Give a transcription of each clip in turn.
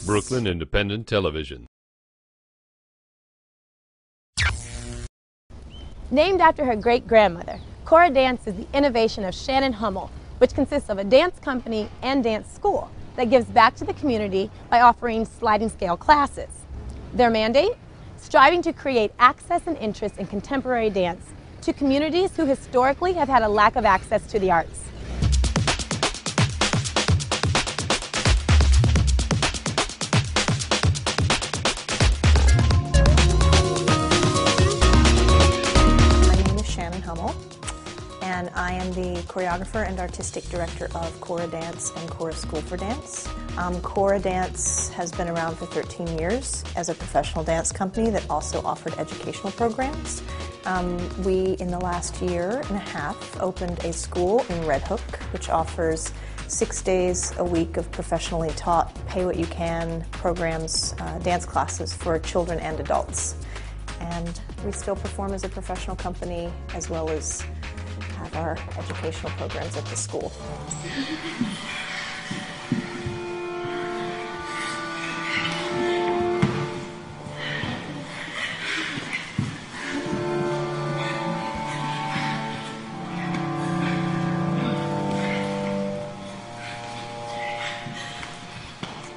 Brooklyn Independent Television. Named after her great-grandmother, Cora Dance is the innovation of Shannon Hummel, which consists of a dance company and dance school that gives back to the community by offering sliding scale classes. Their mandate? Striving to create access and interest in contemporary dance to communities who historically have had a lack of access to the arts. And I am the choreographer and artistic director of Cora Dance and Cora School for Dance. Cora Dance has been around for 13 years as a professional dance company that also offered educational programs. We, in the last year and a half, opened a school in Red Hook, which offers 6 days a week of professionally taught, pay-what-you-can programs, dance classes for children and adults. And we still perform as a professional company as well as have our educational programs at the school.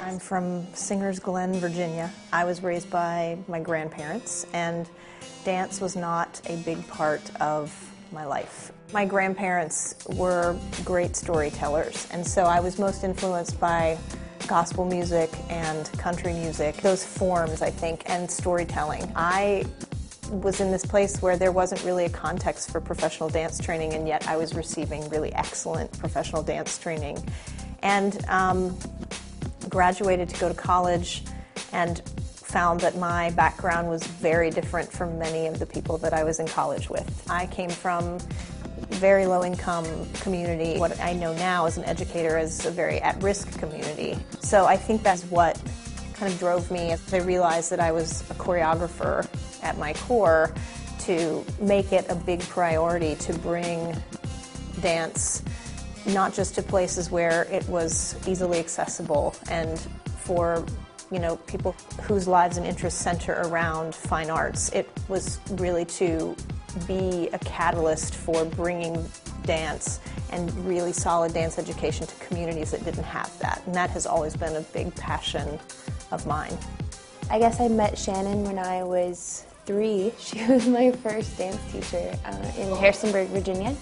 I'm from Singers Glen, Virginia. I was raised by my grandparents, and dance was not a big part of my life. My grandparents were great storytellers, and so I was most influenced by gospel music and country music, those forms, I think, and storytelling. I was in this place where there wasn't really a context for professional dance training, and yet I was receiving really excellent professional dance training. And graduated to go to college and found that my background was very different from many of the people that I was in college with. I came from a very low-income community. What I know now as an educator is a very at-risk community. So I think that's what kind of drove me as I realized that I was a choreographer at my core to make it a big priority to bring dance not just to places where it was easily accessible and for people whose lives and interests center around fine arts. It was really to be a catalyst for bringing dance and really solid dance education to communities that didn't have that. And that has always been a big passion of mine. I guess I met Shannon when I was 3. She was my first dance teacher in Harrisonburg, Virginia.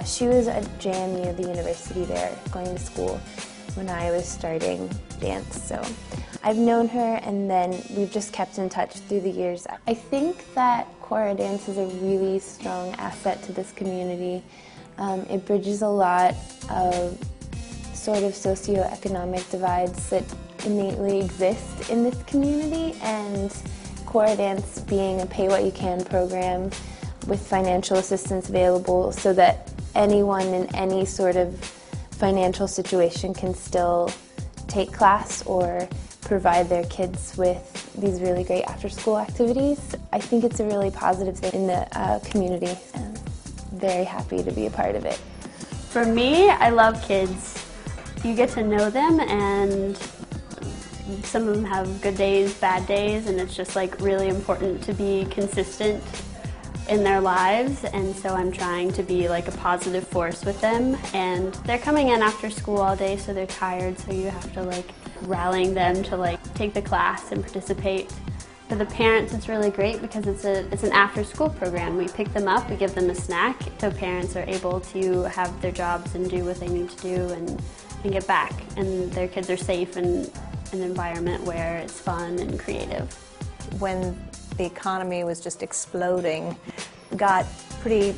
She was at JMU, the university there, going to school when I was starting dance. So I've known her, and then we've just kept in touch through the years. I think that Cora Dance is a really strong asset to this community. It bridges a lot of sort of socioeconomic divides that innately exist in this community, and Cora Dance being a pay-what-you-can program with financial assistance available so that anyone in any sort of financial situation can still take class or provide their kids with these really great after-school activities. I think it's a really positive thing in the community, and very happy to be a part of it. For me, I love kids. You get to know them, and some of them have good days, bad days, and it's just like really important to be consistent in their lives, and so I'm trying to be like a positive force with them. And they're coming in after school all day, so they're tired, so you have to like rallying them to like take the class and participate. For the parents, it's really great because it's an after school program. We pick them up, we give them a snack, so parents are able to have their jobs and do what they need to do and get back, and their kids are safe in an environment where it's fun and creative. When the economy was just exploding, got pretty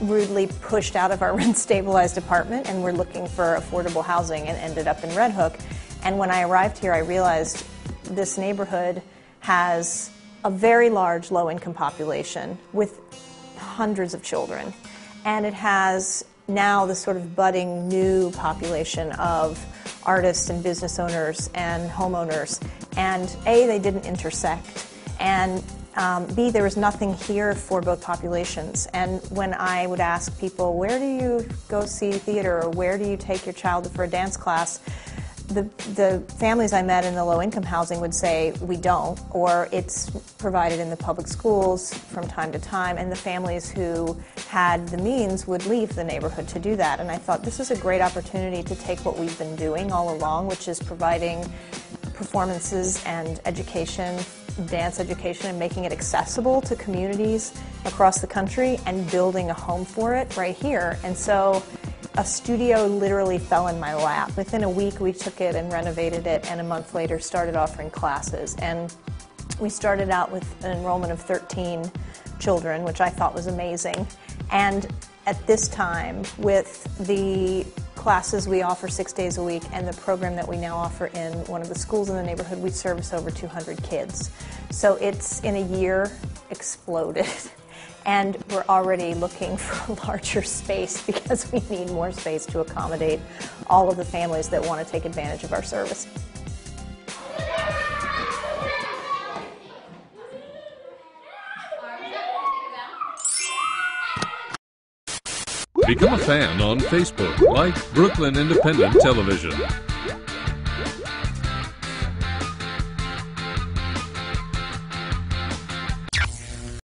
rudely pushed out of our rent-stabilized apartment, and we're looking for affordable housing and ended up in Red Hook. And when I arrived here, I realized this neighborhood has a very large low-income population with hundreds of children. And it has now the sort of budding new population of artists and business owners and homeowners. And A, they didn't intersect, and B, there was nothing here for both populations. And when I would ask people, where do you go see theater, or where do you take your child for a dance class, The families I met in the low-income housing would say we don't, or it's provided in the public schools from time to time, and the families who had the means would leave the neighborhood to do that. And I thought this is a great opportunity to take what we've been doing all along, which is providing performances and education, dance education, and making it accessible to communities across the country, and building a home for it right here. And so a studio literally fell in my lap. Within a week we took it and renovated it, and a month later started offering classes. And we started out with an enrollment of 13 children, which I thought was amazing. And at this time, with the classes we offer 6 days a week and the program that we now offer in one of the schools in the neighborhood, we service over 200 kids. So it's, in a year, exploded. And we're already looking for a larger space because we need more space to accommodate all of the families that want to take advantage of our service. Become a fan on Facebook, like Brooklyn Independent Television.